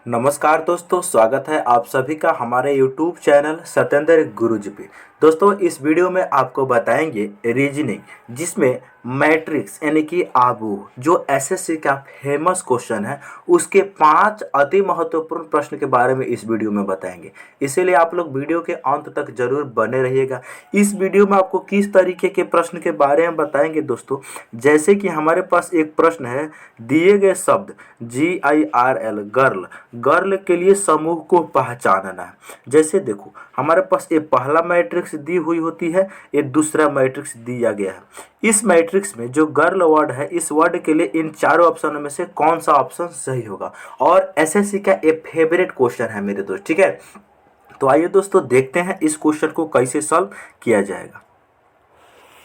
नमस्कार दोस्तों, स्वागत है आप सभी का हमारे YouTube चैनल सत्येंद्र गुरुजी पे। दोस्तों, इस वीडियो में आपको बताएंगे रीजनिंग, जिसमें मैट्रिक्स यानी कि आबूह जो एसएससी का फेमस क्वेश्चन है, उसके 5 अति महत्वपूर्ण प्रश्न के बारे में इस वीडियो में बताएंगे। इसीलिए आप लोग वीडियो के अंत तक जरूर बने रहिएगा। इस वीडियो में आपको किस तरीके के प्रश्न के बारे में बताएंगे दोस्तों, जैसे कि हमारे पास एक प्रश्न है, दिए गए शब्द GIRL गर्ल गर्ल के लिए समूह को पहचानना है। जैसे देखो, हमारे पास ये पहला मैट्रिक्स दी हुई होती है, ये दूसरा मैट्रिक्स दिया गया है। इस मैट्रिक्स में जो गर्ल वर्ड है, इस वर्ड के लिए इन चारों ऑप्शनों में से कौन सा ऑप्शन सही होगा। और एसएससी का ये फेवरेट क्वेश्चन है मेरे दोस्त, ठीक है। तो आइए दोस्तों, देखते हैं इस क्वेश्चन को कैसे सॉल्व किया जाएगा।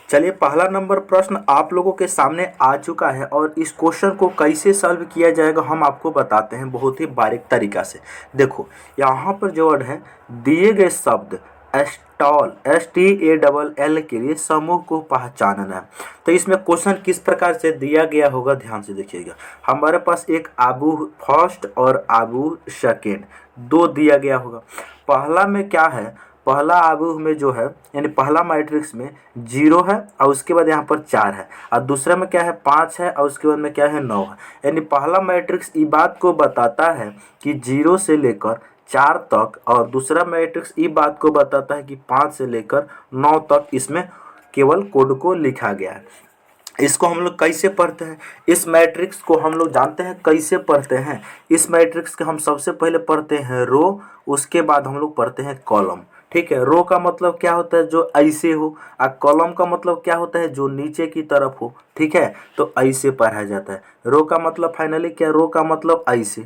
चलिए, पहला नंबर प्रश्न आप लोगों के सामने आ चुका है और इस क्वेश्चन को कैसे सॉल्व किया जाएगा हम आपको बताते हैं बहुत ही बारीक तरीका से। देखो, यहाँ पर जो वर्ड है, दिए गए शब्द स्टॉल STALL के लिए समूह को पहचानना है। तो इसमें क्वेश्चन किस प्रकार से दिया गया होगा, ध्यान से देखिएगा। हमारे पास एक आबू फर्स्ट और आबू सेकेंड दो दिया गया होगा। पहला में क्या है, पहला आबूह में जो है, यानी पहला मैट्रिक्स में 0 है और उसके बाद यहाँ पर 4 है, और दूसरा में क्या है, 5 है और उसके बाद में क्या है, 9 है। यानी पहला मैट्रिक्स इस बात को बताता है कि 0 से लेकर 4 तक, और दूसरा मैट्रिक्स इस बात को बताता है कि 5 से लेकर 9 तक इसमें केवल कोड को लिखा गया है। इसको हम लोग कैसे पढ़ते हैं, इस मैट्रिक्स को हम लोग जानते हैं कैसे पढ़ते हैं। इस मैट्रिक्स के हम सबसे पहले पढ़ते हैं रो, उसके बाद हम लोग पढ़ते हैं कॉलम। ठीक है, रो का मतलब क्या होता है, जो ऐसे हो, और कॉलम का मतलब क्या होता है, जो नीचे की तरफ हो। ठीक है, तो ऐसे पढ़ा जाता है। रो का मतलब फाइनली क्या, रो का मतलब ऐसे,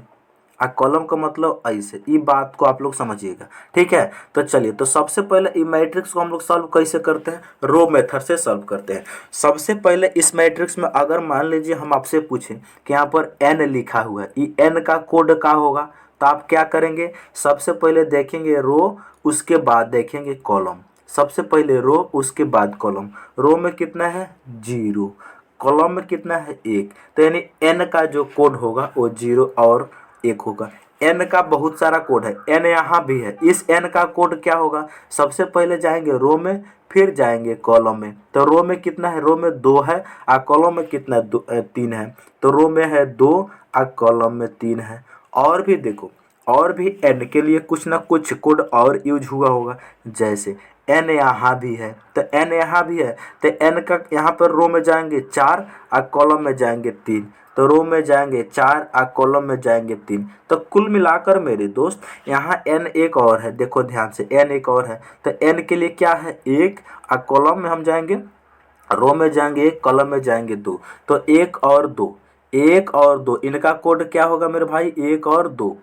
आ कॉलम का मतलब ऐसे। ये बात को आप लोग समझिएगा, ठीक है। तो चलिए, तो सबसे पहले इस मैट्रिक्स को हम लोग सॉल्व कैसे करते हैं, रो मेथड से सॉल्व करते हैं। सबसे पहले इस मैट्रिक्स में अगर मान लीजिए हम आपसे पूछें कि यहाँ पर n लिखा हुआ है, ये n का कोड क्या होगा, तो आप क्या करेंगे, सबसे पहले देखेंगे रो, उसके बाद देखेंगे कॉलम। सबसे पहले रो, उसके बाद कॉलम। रो में कितना है, 0, कॉलम में कितना है, 1। तो यानी n का जो कोड होगा वो 0 और 1 होगा। n का बहुत सारा कोड है, n यहाँ भी है। इस n का कोड क्या होगा, सबसे पहले जाएंगे रो में, फिर जाएंगे कॉलम में। तो रो में कितना है, रो में 2 है, और कॉलम में कितना है, 3 है। तो रो में है 2 और कॉलम में 3 है। और भी देखो, और भी n के लिए कुछ ना कुछ कोड और यूज हुआ होगा। जैसे n यहाँ भी है, तो n यहाँ भी है, तो n का यहाँ पर रो में जाएंगे 4 और कॉलम में जाएंगे 3। तो रो में जाएंगे 4 और कॉलम में जाएंगे 3। तो कुल मिलाकर मेरे दोस्त, यहाँ n एक और है, देखो ध्यान से, n एक और है। तो n के लिए क्या है, 1, और कॉलम में हम जाएंगे, रो में जाएंगे 1, कॉलम में जाएंगे 2। तो 1 और 2, 1 और 2, इनका कोड क्या होगा मेरे भाई, 1 और 2,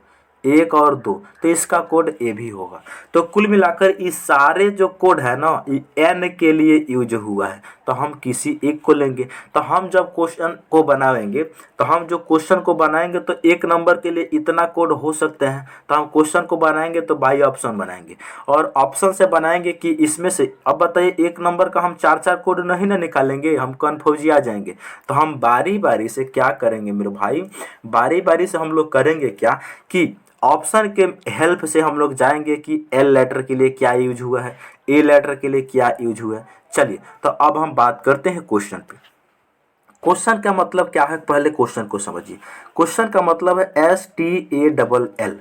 1 और 2। तो इसका कोड ए भी होगा। तो कुल मिलाकर इस सारे जो कोड है ना, ये n के लिए यूज हुआ है। तो हम किसी एक को लेंगे। तो हम जब क्वेश्चन को बनाएंगे, तो हम जो क्वेश्चन को बनाएंगे, तो एक नंबर के लिए इतना कोड हो सकते हैं। तो हम क्वेश्चन को बनाएंगे तो बाई ऑप्शन बनाएंगे, और ऑप्शन से बनाएंगे कि इसमें से, अब बताइए, एक नंबर का हम 4-4 कोड नहीं ना निकालेंगे, हम कन्फ्यूज आ जाएंगे। तो हम बारी बारी से क्या करेंगे मेरे भाई, बारी बारी से हम लोग करेंगे क्या, कि ऑप्शन के हेल्प से हम लोग जाएंगे कि एल लेटर के लिए क्या यूज हुआ है, ए लेटर के लिए क्या यूज हुआ है। चलिए, तो अब हम बात करते हैं क्वेश्चन पे। क्वेश्चन का मतलब क्या है, पहले क्वेश्चन को समझिए। क्वेश्चन का मतलब है STALL।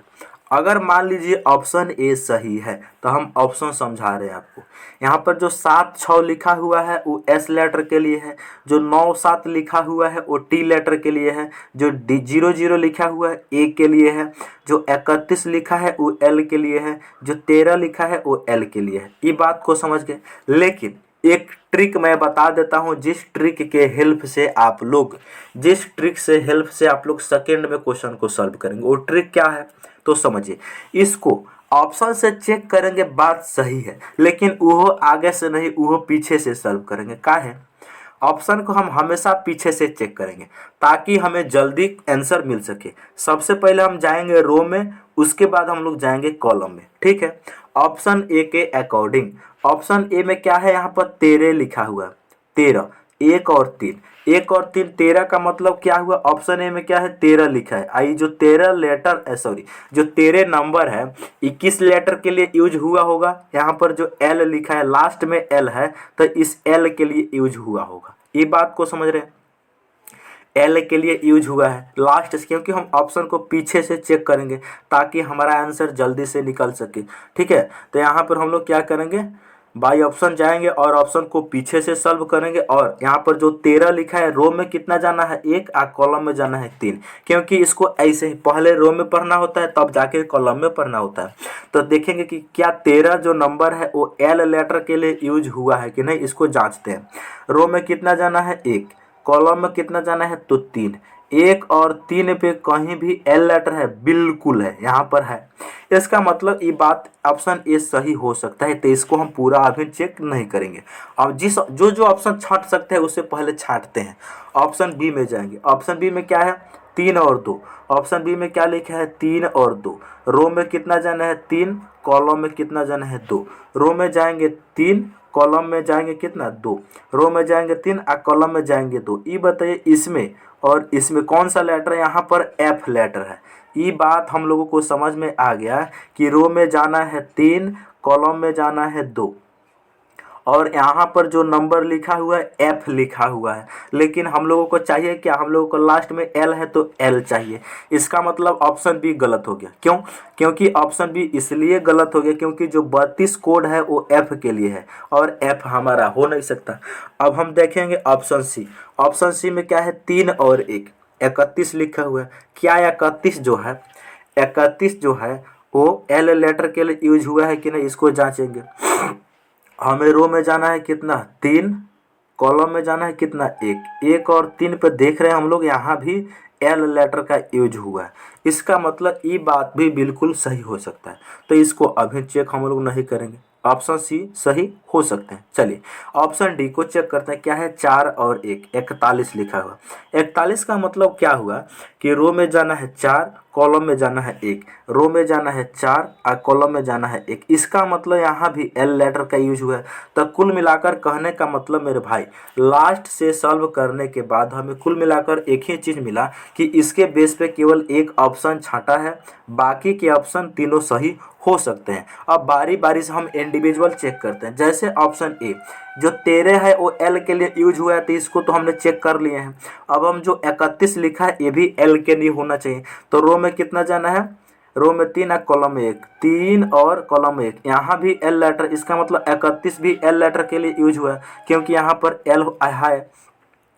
अगर मान लीजिए ऑप्शन ए सही है, तो हम ऑप्शन समझा रहे हैं आपको। यहाँ पर जो 7-6 लिखा हुआ है वो एस लेटर के लिए है, जो 9-7 लिखा हुआ है वो टी लेटर के लिए है, जो D00 लिखा हुआ है ए के लिए है, जो 31 लिखा है वो एल के लिए है, जो 13 लिखा है वो एल के लिए है। ये बात को समझ गए। लेकिन एक ट्रिक मैं बता देता हूं, जिस ट्रिक के हेल्प से आप लोग, सेकंड में क्वेश्चन को सॉल्व करेंगे। वो ट्रिक क्या है, तो समझिए। इसको ऑप्शन से चेक करेंगे, बात सही है, लेकिन वो आगे से नहीं, वो पीछे से सॉल्व करेंगे। क्या है, ऑप्शन को हम हमेशा पीछे से चेक करेंगे ताकि हमें जल्दी आंसर मिल सके। सबसे पहले हम जाएंगे रो में, उसके बाद हम लोग जाएंगे कॉलम में। ठीक है, ऑप्शन ए के अकॉर्डिंग, ऑप्शन ए में क्या है, यहाँ पर 13 लिखा हुआ है, 13। एक और तीन, एक और तीन 13 का मतलब क्या हुआ, ऑप्शन ए में क्या है 13 लिखा है। आई जो 13 लेटर सॉरी जो 13 नंबर है 21 लेटर के लिए यूज हुआ होगा। यहाँ पर जो एल लिखा है लास्ट में एल है तो इस एल के लिए यूज हुआ होगा। ये बात को समझ रहे हैं, एल के लिए यूज हुआ है लास्ट से, क्योंकि हम ऑप्शन को पीछे से चेक करेंगे ताकि हमारा आंसर जल्दी से निकल सके। ठीक है, तो यहाँ पर हम लोग क्या करेंगे, बाई ऑप्शन जाएंगे और ऑप्शन को पीछे से सॉल्व करेंगे। और यहाँ पर जो 13 लिखा है रो में कितना जाना है 1 और कॉलम में जाना है 3, क्योंकि इसको ऐसे ही पहले रो में पढ़ना होता है तब जाके कॉलम में पढ़ना होता है। तो देखेंगे कि क्या 13 जो नंबर है वो एल लेटर के लिए यूज हुआ है कि नहीं, इसको जांचते हैं। रो में कितना जाना है 1, कॉलम में कितना जाना है तो 3, 1 और 3 पे कहीं भी एल लेटर है, बिल्कुल है, यहाँ पर है। इसका मतलब ये बात ऑप्शन ए सही हो सकता है, तो इसको हम पूरा अभी चेक नहीं करेंगे। अब जिस जो ऑप्शन छांट सकते हैं उससे पहले छांटते हैं। ऑप्शन बी में जाएंगे। ऑप्शन बी में क्या है 3 और 2। ऑप्शन बी में क्या लिखा है 3 और 2। रो में कितना जाना है 3, कॉलम में कितना जाना है 2। रो में जाएंगे 3, कॉलम में जाएंगे कितना 2। रो में जाएंगे 3 और कॉलम में जाएंगे 2। ये बताइए इसमें और इसमें कौन सा लेटर है, यहाँ पर एफ लेटर है। ये बात हम लोगों को समझ में आ गया कि रो में जाना है 3, कॉलम में जाना है 2 और यहाँ पर जो नंबर लिखा हुआ है एफ लिखा हुआ है। लेकिन हम लोगों को चाहिए क्या, हम लोगों को लास्ट में एल है तो एल चाहिए। इसका मतलब ऑप्शन बी गलत हो गया। क्यों, क्योंकि ऑप्शन बी इसलिए गलत हो गया क्योंकि जो 32 कोड है वो एफ के लिए है और एफ हमारा हो नहीं सकता। अब हम देखेंगे ऑप्शन सी। ऑप्शन सी में क्या है 3 और 1, 31 लिखा हुआ है। क्या 31 जो है, 31 जो है वो एल लेटर के लिए यूज हुआ है कि नहीं, इसको जांचेंगे। हमें रो में जाना है कितना 3, कॉलम में जाना है कितना 1, 1 और 3 पे देख रहे हैं हम लोग यहाँ भी एल लेटर का यूज हुआ है। इसका मतलब ये बात भी बिल्कुल सही हो सकता है, तो इसको अभी चेक हम लोग नहीं करेंगे। ऑप्शन सी सही हो सकते हैं। चलिए ऑप्शन डी को चेक करते हैं। क्या है 4 और 1, 41 लिखा हुआ। 41 का मतलब क्या हुआ कि रो में जाना है 4, कॉलम में जाना है 1, रो में जाना है 4 और कॉलम में जाना है 1। इसका मतलब यहाँ भी एल लेटर का यूज हुआ है। तो कुल मिलाकर कहने का मतलब मेरे भाई लास्ट से सॉल्व करने के बाद हमें कुल मिलाकर एक ही चीज़ मिला कि इसके बेस पे केवल एक ऑप्शन छांटा है, बाकी के ऑप्शन तीनों सही हो सकते हैं। अब बारी बारी से हम इंडिविजुअल चेक करते हैं। जैसे ऑप्शन ए जो 13 है वो एल के लिए यूज हुआ है, तो इसको तो हमने चेक कर लिए हैं। अब हम जो 31 लिखा है ये भी एल के लिए होना चाहिए। तो रो में कितना जाना है, रो में 3 और कॉलम में 1, 3 और कॉलम में 1, यहाँ भी एल लेटर। इसका मतलब 31 भी एल लेटर के लिए यूज हुआ है क्योंकि यहाँ पर एल है।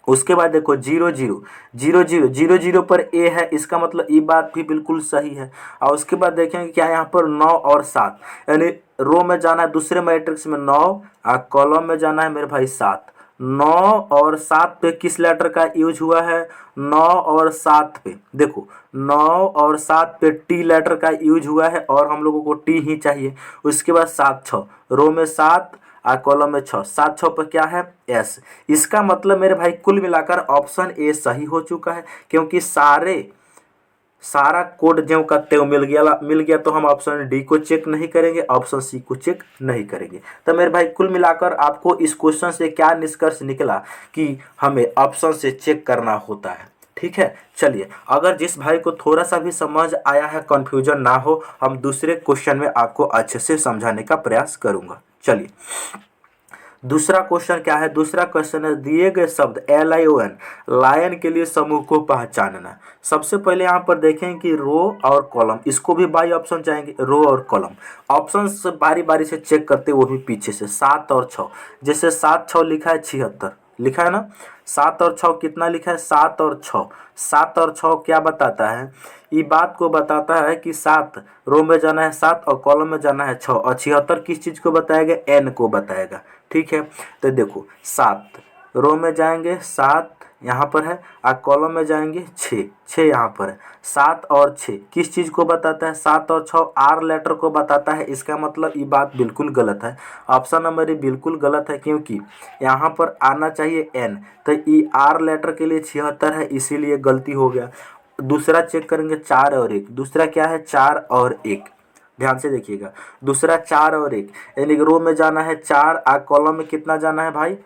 उसके बाद देखो 0 0 0 0 0 0 पर ए है, इसका मतलब ये बात भी बिल्कुल सही है। और उसके बाद देखेंगे क्या यहाँ पर 9 और 7, यानी रो में जाना है दूसरे मैट्रिक्स में 9 और कॉलम में जाना है मेरे भाई 7। 9 और 7 पे किस लेटर का यूज हुआ है, 9 और 7 पे देखो 9 और 7 पे टी लेटर का यूज हुआ है और हम लोगों को टी ही चाहिए। उसके बाद 7 6, रो में 7 और कॉलम में 6, 7 6 पर क्या है एस। इसका मतलब मेरे भाई कुल मिलाकर ऑप्शन ए सही हो चुका है क्योंकि सारा कोड ज्यों का त्यों मिल गया। तो हम ऑप्शन डी को चेक नहीं करेंगे, ऑप्शन सी को चेक नहीं करेंगे। तो मेरे भाई कुल मिलाकर आपको इस क्वेश्चन से क्या निष्कर्ष निकला कि हमें ऑप्शन से चेक करना होता है। ठीक है, चलिए अगर जिस भाई को थोड़ा सा भी समझ आया है, कंफ्यूजन ना हो, हम दूसरे क्वेश्चन में आपको अच्छे से समझाने का प्रयास करूंगा। चलिए दूसरा क्वेश्चन क्या है, दूसरा क्वेश्चन है दिए गए शब्द LION लायन के लिए समूह को पहचानना। सबसे पहले यहाँ पर देखें कि रो और कॉलम, इसको भी बाई ऑप्शन चाहेंगे, रो और कॉलम ऑप्शन से बारी बारी से चेक करते वो भी पीछे से। 7 और 6, जैसे 7 6 लिखा है 76 लिखा है ना, 7 और 6 कितना लिखा है 7 और 6। 7 और 6 क्या बताता है, ये बात को बताता है कि 7 रो में जाना है 7 और कॉलम में जाना है 6 और 76 किस चीज़ को बताएगा, एन को बताएगा। ठीक है, तो देखो 7 रो में जाएंगे 7 यहाँ पर है और कॉलम में जाएंगे 6 यहाँ पर है। 7 और 6 किस चीज़ को बताता है, 7 और 6 आर लेटर को बताता है। इसका मतलब ये बात बिल्कुल गलत है, ऑप्शन नंबर ए बिल्कुल गलत है क्योंकि यहाँ पर आना चाहिए एन, तो ये आर लेटर के लिए 76 है, इसीलिए गलती हो गया। दूसरा चेक करेंगे 4 और 1, दूसरा क्या है 4 और 1, ध्यान से देखिएगा। दूसरा 4 और 1 यानी कि रो में जाना है 4 और कॉलम में कितना जाना है भाई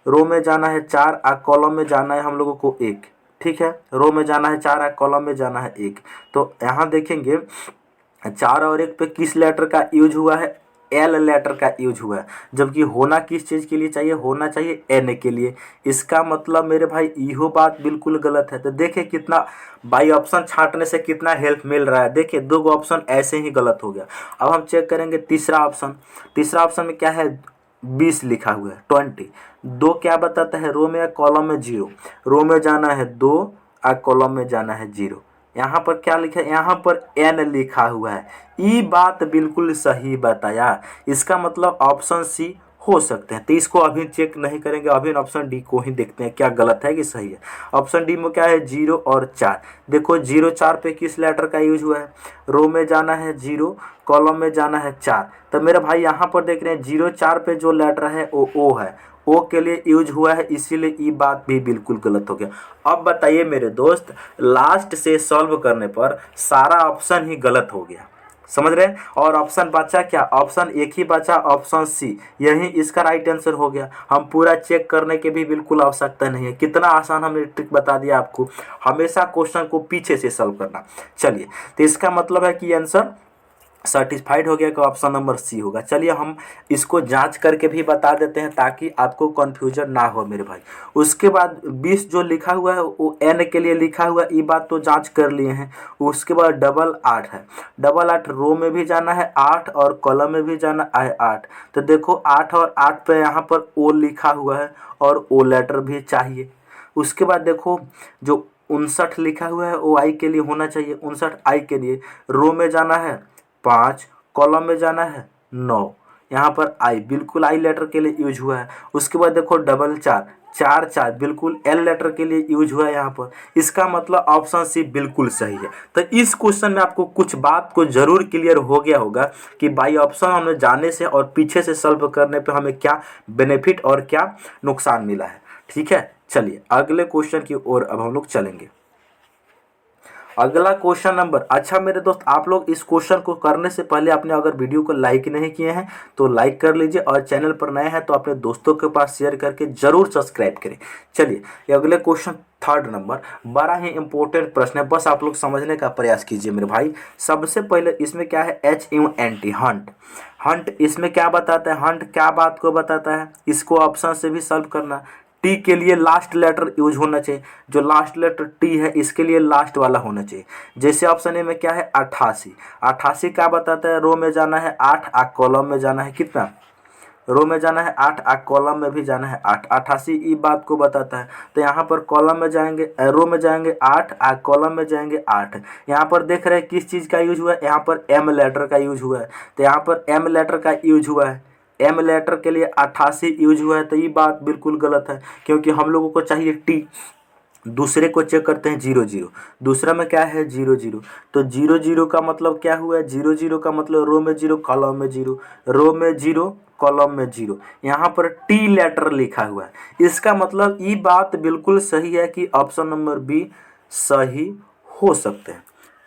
रो में जाना है 4 और कॉलम में जाना है हम लोगों को 1। ठीक है, रो में जाना है 4 और कॉलम में जाना है 1। तो यहाँ देखेंगे 4 और 1 पे किस लेटर का यूज हुआ है, एल लेटर का यूज हुआ है, जबकि होना किस चीज़ के लिए चाहिए, होना चाहिए एन के लिए। इसका मतलब मेरे भाई इहो बात बिल्कुल गलत है। तो देखिए कितना बाई ऑप्शन छांटने से कितना हेल्प मिल रहा है। देखिए 2 ऑप्शन ऐसे ही गलत हो गया। अब हम चेक करेंगे तीसरा ऑप्शन। तीसरा ऑप्शन में क्या है, 20 लिखा हुआ है, 20। 2 क्या बताता है, रो में या कॉलम में 0। रो में जाना है 2 और कॉलम में जाना है 0। यहाँ पर क्या लिखा है, यहाँ पर एन लिखा हुआ है। ये बात बिल्कुल सही बताया। इसका मतलब ऑप्शन सी हो सकते हैं। तो इसको अभी चेक नहीं करेंगे, अभी ऑप्शन डी को ही देखते हैं क्या गलत है कि सही है। ऑप्शन डी में क्या है, 0 और 4। देखो 0 4 पे किस लेटर का यूज हुआ है, रो में जाना है 0, कॉलम में जाना है 4। तो मेरे भाई यहाँ पर देख रहे हैं 0 4 पे जो लेटर है वो ओ है, ओ के लिए यूज हुआ है, इसीलिए ये बात भी बिल्कुल गलत हो गया। अब बताइए मेरे दोस्त, लास्ट से सॉल्व करने पर सारा ऑप्शन ही गलत हो गया, समझ रहे हैं। और ऑप्शन बचा क्या, ऑप्शन एक ही बचा, ऑप्शन सी, यही इसका राइट आंसर हो गया। हम पूरा चेक करने की भी बिल्कुल आवश्यकता नहीं है। कितना आसान हमने ट्रिक बता दिया आपको, हमेशा क्वेश्चन को पीछे से सॉल्व करना। चलिए, तो इसका मतलब है कि आंसर सर्टिफाइड हो गया कि ऑप्शन नंबर सी होगा। चलिए हम इसको जांच करके भी बता देते हैं ताकि आपको कन्फ्यूजन ना हो मेरे भाई। उसके बाद 20 जो लिखा हुआ है वो एन के लिए लिखा हुआ है, ये बात तो जांच कर लिए हैं। उसके बाद डबल 8 है, डबल 8 रो में भी जाना है 8 और कॉलम में भी जाना है 8। तो देखो 8 और 8 पे यहाँ पर ओ लिखा हुआ है और ओ लेटर भी चाहिए। उसके बाद देखो जो 59 लिखा हुआ है वो आई के लिए होना चाहिए, 59 आई के लिए। रो में जाना है 5, कॉलम में जाना है 9। यहाँ पर आई बिल्कुल आई लेटर के लिए यूज हुआ है। उसके बाद देखो डबल 4, 4 4 बिल्कुल एल लेटर के लिए यूज हुआ है यहाँ पर। इसका मतलब ऑप्शन सी बिल्कुल सही है। तो इस क्वेश्चन में आपको कुछ बात को जरूर क्लियर हो गया होगा कि बाई ऑप्शन हमें जाने से और पीछे से सॉल्व करने पे हमें क्या बेनिफिट और क्या नुकसान मिला है। ठीक है, चलिए अगले क्वेश्चन की ओर अब हम लोग चलेंगे। अगला क्वेश्चन नंबर, अच्छा मेरे दोस्त आप लोग इस क्वेश्चन को करने से पहले आपने अगर वीडियो को लाइक नहीं किए हैं तो लाइक कर लीजिए, और चैनल पर नए हैं तो अपने दोस्तों के पास शेयर करके जरूर सब्सक्राइब करें। चलिए ये अगले क्वेश्चन थर्ड नंबर, बड़ा ही इंपॉर्टेंट प्रश्न है, बस आप लोग समझने का प्रयास कीजिए मेरे भाई। सबसे पहले इसमें क्या है, HUNT, हंट। हंट इसमें क्या बताता है, हंट क्या बात को बताता है, इसको ऑप्शन से भी सॉल्व करना। टी के लिए लास्ट लेटर यूज होना चाहिए, जो लास्ट लेटर टी है इसके लिए लास्ट वाला होना चाहिए। जैसे ऑप्शन ए में क्या है 88, 88 क्या बताता है, रो में जाना है 8 और कॉलम में जाना है कितना, रो में जाना है 8 और कॉलम में भी जाना है 8। 88 ई बात को बताता है। तो यहाँ पर कॉलम में जाएंगे, रो में जाएंगे 8 और कॉलम में जाएंगे 8। यहाँ पर देख रहे हैं किस चीज़ का यूज हुआ है, यहाँ पर एम लेटर का यूज हुआ है। तो यहाँ पर एम लेटर का यूज हुआ है, एम लेटर के लिए 88 यूज हुआ है। तो ये बात बिल्कुल गलत है क्योंकि हम लोगों को चाहिए टी। दूसरे को चेक करते हैं 0 0, दूसरा में क्या है 0 0। तो 0 0 का मतलब क्या हुआ है, 0 0 का मतलब रो में 0 कॉलम में 0, रो में 0 कॉलम में 0। यहाँ पर टी लेटर लिखा हुआ है। इसका मतलब ये बात बिल्कुल सही है कि ऑप्शन नंबर बी सही हो सकते हैं।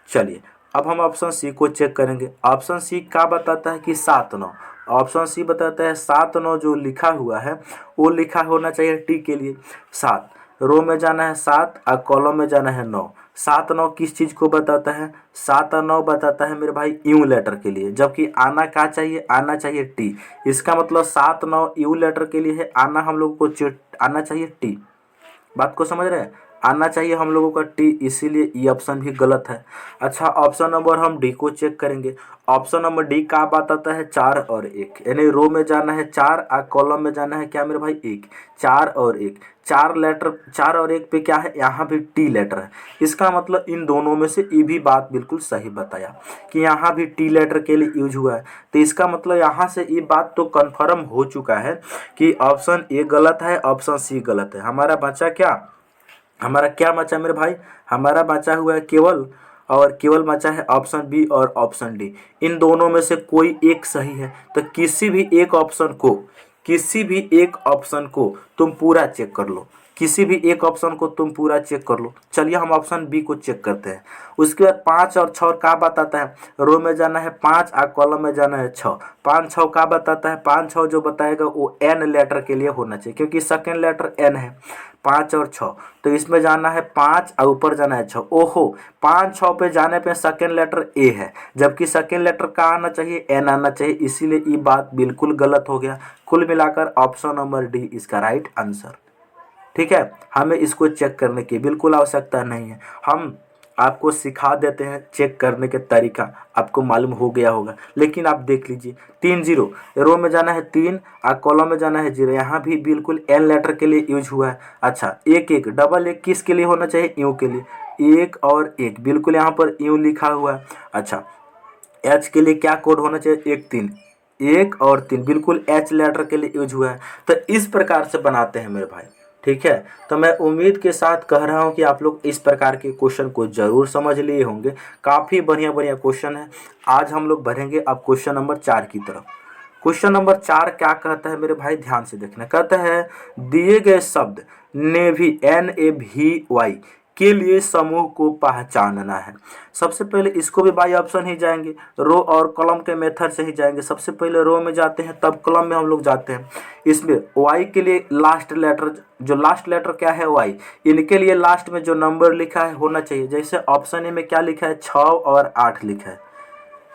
चलिए अब हम ऑप्शन सी को चेक करेंगे। ऑप्शन सी क्या बताता है कि 7 9, ऑप्शन सी बताता है 7 9 जो लिखा हुआ है वो लिखा होना चाहिए टी के लिए 7। रो में जाना है 7 और कॉलम में जाना है 9। 7 9 किस चीज़ को बताता है, 7 और 9 बताता है मेरे भाई यू लेटर के लिए, जबकि आना क्या चाहिए, आना चाहिए टी। इसका मतलब 7 9 यू लेटर के लिए है, आना हम लोगों को आना चाहिए टी। बात को समझ रहे हैं, आना चाहिए हम लोगों का टी, इसीलिए ये ऑप्शन भी गलत है। अच्छा ऑप्शन नंबर हम डी को चेक करेंगे। ऑप्शन नंबर डी का बताता है 4 और 1, यानी रो में जाना है 4 और कॉलम में जाना है क्या मेरे भाई 1। 4 और 1, 4 लेटर, 4 और 1 पे क्या है, यहाँ भी टी लेटर है। इसका मतलब इन दोनों में से ये भी बात बिल्कुल सही बताया कि यहाँ भी टी लेटर के लिए यूज हुआ है। तो इसका मतलब यहाँ से ये बात तो कन्फर्म हो चुका है कि ऑप्शन ए गलत है, ऑप्शन सी गलत है। हमारा बचा क्या, हमारा क्या बचा मेरे भाई, हमारा बचा हुआ है केवल और केवल बचा है ऑप्शन बी और ऑप्शन डी। इन दोनों में से कोई एक सही है। तो किसी भी एक ऑप्शन को, किसी भी एक ऑप्शन को तुम पूरा चेक कर लो, किसी भी एक ऑप्शन को तुम पूरा चेक कर लो। चलिए हम ऑप्शन बी को चेक करते हैं। उसके बाद 5 और 6 का बताता है, रो में जाना है 5 और कॉलम में जाना है 6। 5 6 का बताता है, 5 6 जो बताएगा वो एन लेटर के लिए होना चाहिए क्योंकि सेकेंड लेटर एन है। 5 और 6 तो इसमें जाना है 5 और ऊपर जाना है 6। ओहो, 5 6 पे जाने पे सेकेंड लेटर ए है, जबकि सेकेंड लेटर का आना चाहिए एन आना चाहिए, इसीलिए ये बात बिल्कुल गलत हो गया। कुल मिलाकर ऑप्शन नंबर डी इसका राइट आंसर। ठीक है, हमें इसको चेक करने की बिल्कुल आवश्यकता नहीं है, हम आपको सिखा देते हैं चेक करने के तरीका, आपको मालूम हो गया होगा। लेकिन आप देख लीजिए 3 0, रो में जाना है 3 और कॉलम में जाना है 0, यहाँ भी बिल्कुल एन लेटर के लिए यूज हुआ है। अच्छा, एक एक डबल एक किस के लिए होना चाहिए, यू के लिए, एक और एक बिल्कुल यहाँ पर यू लिखा हुआ है। अच्छा, एच के लिए क्या कोड होना चाहिए, 1 3, 1 और 3 बिल्कुल एच लेटर के लिए यूज हुआ है। तो इस प्रकार से बनाते हैं मेरे भाई। ठीक है, तो मैं उम्मीद के साथ कह रहा हूं कि आप लोग इस प्रकार के क्वेश्चन को जरूर समझ लिए होंगे। काफ़ी बढ़िया बढ़िया क्वेश्चन है। आज हम लोग बढ़ेंगे अब क्वेश्चन नंबर 4 की तरफ। क्वेश्चन नंबर 4 क्या कहता है मेरे भाई, ध्यान से देखना। कहता है दिए गए शब्द नेवी NAVY के लिए समूह को पहचानना है। सबसे पहले इसको भी बाई ऑप्शन ही जाएंगे, रो और कॉलम के मेथड से ही जाएंगे। सबसे पहले रो में जाते हैं तब कॉलम में हम लोग जाते हैं। इसमें वाई के लिए लास्ट लेटर, जो लास्ट लेटर क्या है वाई, इनके लिए लास्ट में जो नंबर लिखा है होना चाहिए। जैसे ऑप्शन ए में क्या लिखा है, 6 और 8 लिखा है।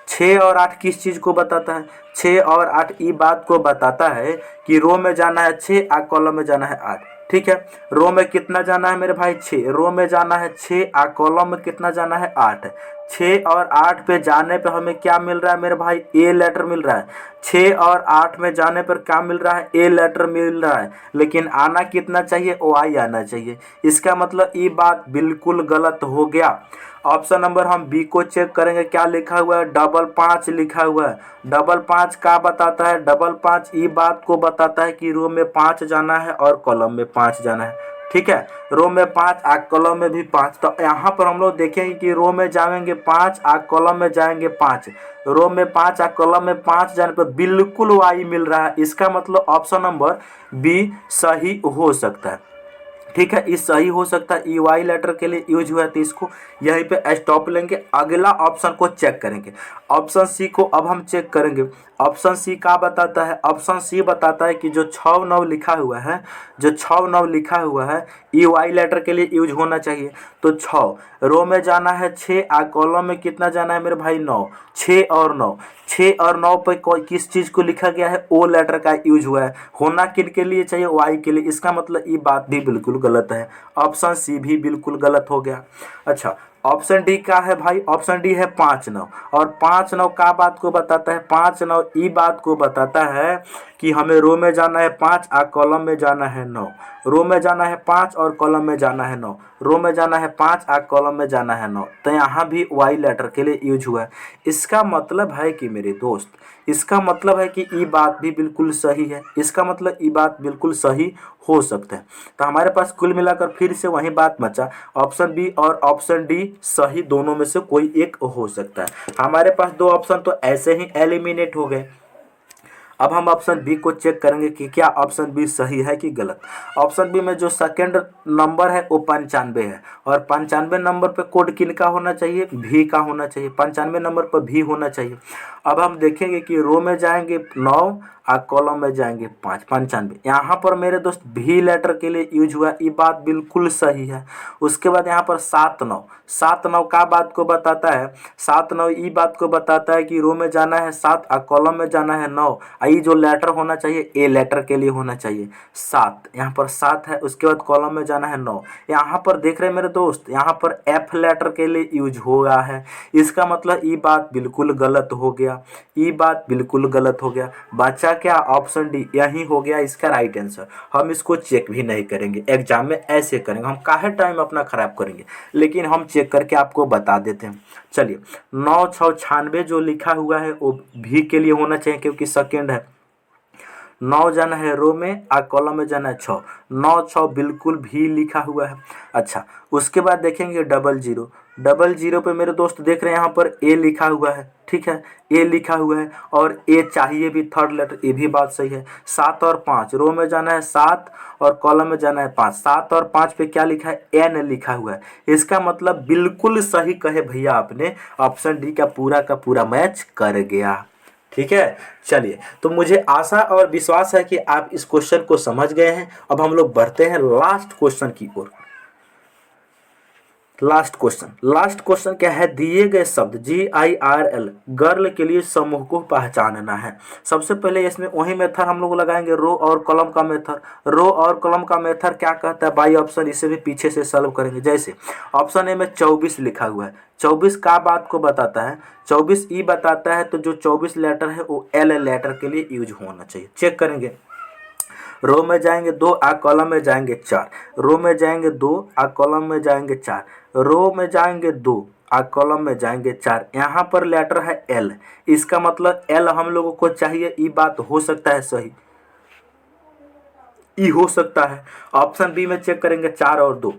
6 और 8 किस चीज़ को बताता है, 6 और 8 ई बात को बताता है कि रो में जाना है 6 और कॉलम में जाना है 8। ठीक है, रो में कितना जाना है मेरे भाई, 6, रो में जाना है 6 और कॉलम में कितना जाना है 8। 6 और 8 पे जाने पे हमें क्या मिल रहा है मेरे भाई, ए लेटर मिल रहा है। 6 और 8 में जाने पर क्या मिल रहा है, ए लेटर मिल रहा है, लेकिन आना कितना चाहिए, ओ आई आना चाहिए। इसका मतलब ये बात बिल्कुल गलत हो गया। ऑप्शन नंबर हम बी को चेक करेंगे, क्या लिखा हुआ है, 5 लिखा हुआ है। 5 का बताता है, 5 ई बात को बताता है कि रो में 5 जाना है और कॉलम में 5 जाना है। ठीक है, रो में 5 आ कॉलम में भी 5। तो यहाँ पर हम लोग देखेंगे कि रो में जाएंगे 5 आ कॉलम में जाएंगे 5। रो में 5 आ कॉलम में 5 जाने पर बिल्कुल वाई मिल रहा है। इसका मतलब ऑप्शन नंबर बी सही हो सकता है। ठीक है, इस सही हो सकता है, ई वाई लेटर के लिए यूज हुआ है, तो इसको यहीं पे स्टॉप लेंगे। अगला ऑप्शन को चेक करेंगे। ऑप्शन सी को अब हम चेक करेंगे। ऑप्शन सी क्या बताता है, ऑप्शन सी बताता है कि जो 6 9 लिखा हुआ है, जो 6 9 लिखा हुआ है ई वाई लेटर के लिए यूज होना चाहिए। तो 6 रो में जाना है 6 और कॉलम में कितना जाना है मेरे भाई, 9। 6 और 9, 6 और 9 पे किस चीज़ को लिखा गया है, ओ लेटर का यूज हुआ है। होना किन के लिए चाहिए, वाई के लिए। इसका मतलब ये बात भी बिल्कुल गलत है। ऑप्शन सी भी बिल्कुल गलत हो गया। अच्छा, ऑप्शन डी क्या है भाई, ऑप्शन डी है 5 9। और 5 9 का बात को बताता है, 5 9 ई बात को बताता है कि हमें रो में जाना है 5 और कॉलम में जाना है 9। रो में जाना है 5 और कॉलम में जाना है 9। रो में जाना है 5 और कॉलम में जाना है 9। तो यहाँ भी वाई लेटर के लिए यूज हुआ है। इसका मतलब है कि मेरे दोस्त, इसका मतलब है कि ये बात भी बिल्कुल सही है। इसका मतलब ये बात बिल्कुल सही हो सकता है। तो हमारे पास कुल मिलाकर फिर से वही बात बचा, ऑप्शन बी और ऑप्शन डी सही, दोनों में से कोई एक हो सकता है। हमारे पास 2 ऑप्शन तो ऐसे ही एलिमिनेट हो गए। अब हम ऑप्शन बी को चेक करेंगे कि क्या ऑप्शन बी सही है कि गलत। ऑप्शन बी में जो सेकंड नंबर है वो 95 है, और 95 नंबर पे कोड किन का होना चाहिए, भी का होना चाहिए। 95 नंबर पर भी होना चाहिए। अब हम देखेंगे कि रो में जाएंगे 9 और कॉलम में जाएंगे 5, 95। यहाँ पर मेरे दोस्त भी लेटर के लिए यूज हुआ, ये बात बिल्कुल सही है। उसके बाद यहाँ पर 7 9, 7 9 का बात को बताता है, 7 9 ई बात को बताता है कि रो में जाना है 7 और कॉलम में जाना है 9। आई जो लेटर होना चाहिए ए लेटर के लिए होना चाहिए 7, यहाँ पर 7 है। उसके बाद कॉलम में जाना है 9। यहाँ पर देख रहे हैं मेरे दोस्त, यहाँ पर एफ लेटर के लिए यूज हो गया है। इसका मतलब ये बात बिल्कुल गलत हो गया, ये बात बिल्कुल गलत हो गया। बचा क्या, ऑप्शन डी यही हो गया इसका राइट आंसर। हम इसको चेक भी नहीं करेंगे, एग्जाम में ऐसे करेंगे, हम काहे टाइम अपना खराब करेंगे, लेकिन हम चेक करके आपको बता देते हैं। चलिए, 9 6 96 जो लिखा हुआ है वो भी के लिए होना चाहिए क्योंकि सेकेंड है। 9 जाना है रो में और कॉलम में जाना है 6, 9 6 बिल्कुल भी लिखा हुआ है। अच्छा, उसके बाद देखेंगे 00, डबल जीरो पे मेरे दोस्त देख रहे हैं यहाँ पर ए लिखा हुआ है, ठीक है, ए लिखा हुआ है और ए चाहिए भी थर्ड लेटर, ये भी बात सही है। 7 और 5, रो में जाना है 7 और कॉलम में जाना है 5। 7 और 5 पे क्या लिखा है, एन लिखा हुआ है। इसका मतलब बिल्कुल सही कहे भैया आपने, ऑप्शन डी का पूरा मैच कर गया। ठीक है, चलिए, तो मुझे आशा और विश्वास है कि आप इस क्वेश्चन को समझ गए हैं। अब हम लोग बढ़ते हैं लास्ट क्वेश्चन की ओर। लास्ट क्वेश्चन क्या है, दिए गए शब्द GIRL गर्ल के लिए समूह को पहचानना है। सबसे पहले इसमें वही मेथड हम लोग लगाएंगे, रो और कॉलम का मेथड। रो और कॉलम का मेथड क्या कहता है बाई ऑप्शन, इसे भी पीछे से सॉल्व करेंगे। जैसे ऑप्शन ए में 24 लिखा हुआ है, 24 का बात को बताता है, 24 ई बताता है, तो जो 24 लेटर है वो एल लेटर के लिए यूज होना चाहिए। चेक करेंगे, रो में जाएंगे 2, आ कॉलम में जाएंगे 4, रो में जाएंगे 2, आ कॉलम में जाएंगे 4, रो में जाएंगे 2, आ कॉलम में जाएंगे 4। यहाँ पर लेटर है एल, इसका मतलब एल हम लोगों को चाहिए। ई बात हो सकता है सही, ई हो सकता है। ऑप्शन बी में चेक करेंगे 4 और 2,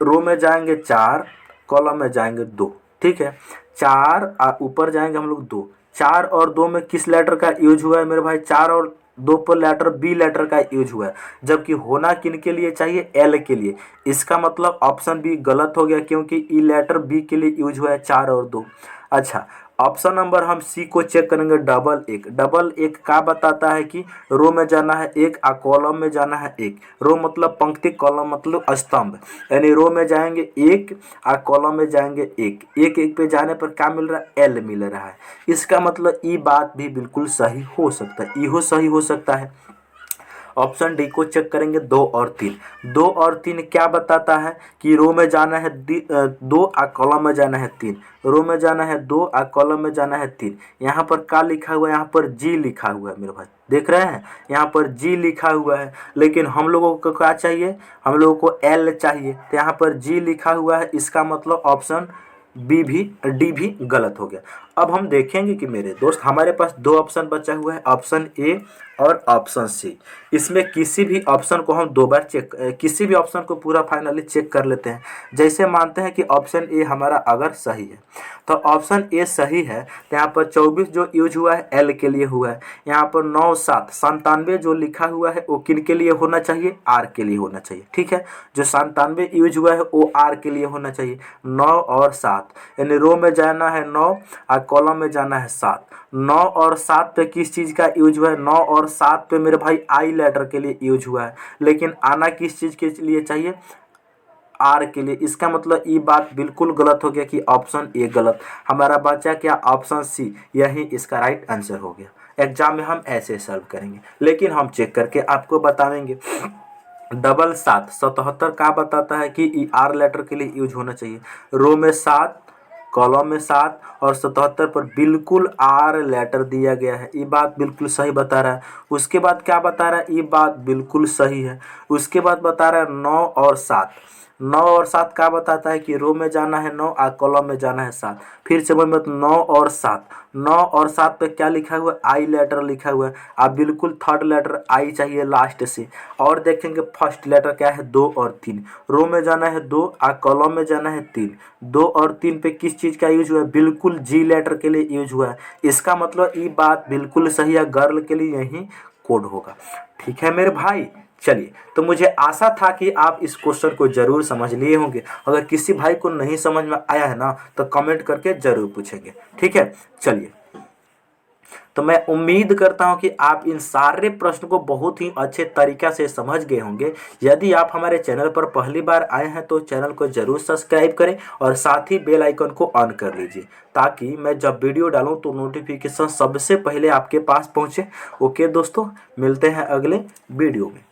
रो में जाएंगे 4, कॉलम में जाएंगे 2, ठीक है, 4 ऊपर जाएंगे हम लोग 2। 4 और 2 में किस लेटर का यूज हुआ है मेरे भाई, 4 और 2 पर लेटर बी लेटर का यूज हुआ है, जबकि होना किन के लिए चाहिए, एल के लिए। इसका मतलब ऑप्शन बी गलत हो गया, क्योंकि ई लेटर बी के लिए यूज हुआ है 4 और 2। अच्छा, ऑप्शन नंबर हम सी को चेक करेंगे, डबल एक का बताता है कि रो में जाना है 1, आ कॉलम में जाना है 1। रो मतलब पंक्ति, कॉलम मतलब स्तंभ, यानी रो में जाएंगे 1, आ कॉलम में जाएंगे 1। 1 पे जाने पर क्या मिल रहा है, एल मिल रहा है। इसका मतलब ई बात भी बिल्कुल सही हो सकता है, ई सही हो सकता है। ऑप्शन डी को चेक करेंगे, 2 और 3। 2 और 3 क्या बताता है कि रो में जाना है 2, आ कॉलम में जाना है 3। रो में जाना है 2, आ कॉलम में जाना है 3। यहाँ पर क्या लिखा हुआ है, यहाँ पर जी लिखा हुआ है मेरे भाई, देख रहे हैं, यहाँ पर जी लिखा हुआ है, लेकिन हम लोगों को क्या चाहिए, हम लोगों को एल चाहिए, तो यहाँ पर जी लिखा हुआ है। इसका मतलब ऑप्शन डी भी गलत हो गया। अब हम देखेंगे कि मेरे दोस्त हमारे पास 2 ऑप्शन बचा हुआ है, ऑप्शन ए और ऑप्शन सी। इसमें किसी भी ऑप्शन को हम 2 बार किसी भी ऑप्शन को पूरा फाइनली चेक कर लेते हैं। जैसे मानते हैं कि ऑप्शन ए हमारा अगर सही है, तो ऑप्शन ए सही है, तो यहाँ पर 24 जो यूज हुआ है एल के लिए हुआ है। यहाँ पर 9 7 97 जो लिखा हुआ है वो किन के लिए होना चाहिए, आर के लिए होना चाहिए, ठीक है। जो 97 यूज हुआ है वो आर के लिए होना चाहिए। 9 और 7, यानी रो में जाना है 9, और कॉलम में जाना है 7। 9 और 7 पे किस चीज़ का यूज हुआ है, 9 और 7 पे मेरे भाई आई लेटर के लिए यूज हुआ है, लेकिन आना किस चीज़ के लिए चाहिए, आर के लिए। इसका मतलब ये बात बिल्कुल गलत हो गया कि ऑप्शन ए गलत। हमारा बचा क्या, ऑप्शन सी, यही इसका राइट आंसर हो गया। एग्जाम में हम ऐसे सॉल्व करेंगे, लेकिन हम चेक करके आपको बताएंगे। 7 77 का बताता है कि ई आर लेटर के लिए यूज होना चाहिए। रो में 7, कॉलम में 7 और 77 पर बिल्कुल आर लेटर दिया गया है, ये बात बिल्कुल सही बता रहा है। उसके बाद क्या बता रहा है, ये बात बिल्कुल सही है। उसके बाद बता रहा है 9 और 7। 9 और 7 क्या बताता है कि रो में जाना है 9, आ कॉलम में जाना है 7। फिर से बोल 9 और 7, 9 और 7 पे क्या लिखा हुआ है, आई लेटर लिखा हुआ है। आप बिल्कुल थर्ड लेटर आई चाहिए लास्ट से। और देखेंगे फर्स्ट लेटर क्या है, 2 और 3। रो में जाना है 2, आ कॉलम में जाना है 3। 2 और 3 पे किस चीज़ का यूज हुआ है, बिल्कुल जी लेटर के लिए यूज हुआ है। इसका मतलब ये बात बिल्कुल सही है, गर्ल के लिए यही कोड होगा। ठीक है मेरे भाई, चलिए, तो मुझे आशा था कि आप इस क्वेश्चन को जरूर समझ लिए होंगे। अगर किसी भाई को नहीं समझ में आया है ना, तो कमेंट करके जरूर पूछेंगे, ठीक है। चलिए, तो मैं उम्मीद करता हूं कि आप इन सारे प्रश्न को बहुत ही अच्छे तरीक़ा से समझ गए होंगे। यदि आप हमारे चैनल पर पहली बार आए हैं तो चैनल को जरूर सब्सक्राइब करें और साथ ही बेल आइकन को ऑन कर लीजिए, ताकि मैं जब वीडियो डालूं तो नोटिफिकेशन सबसे पहले आपके पास पहुंचे। ओके दोस्तों, मिलते हैं अगले वीडियो में।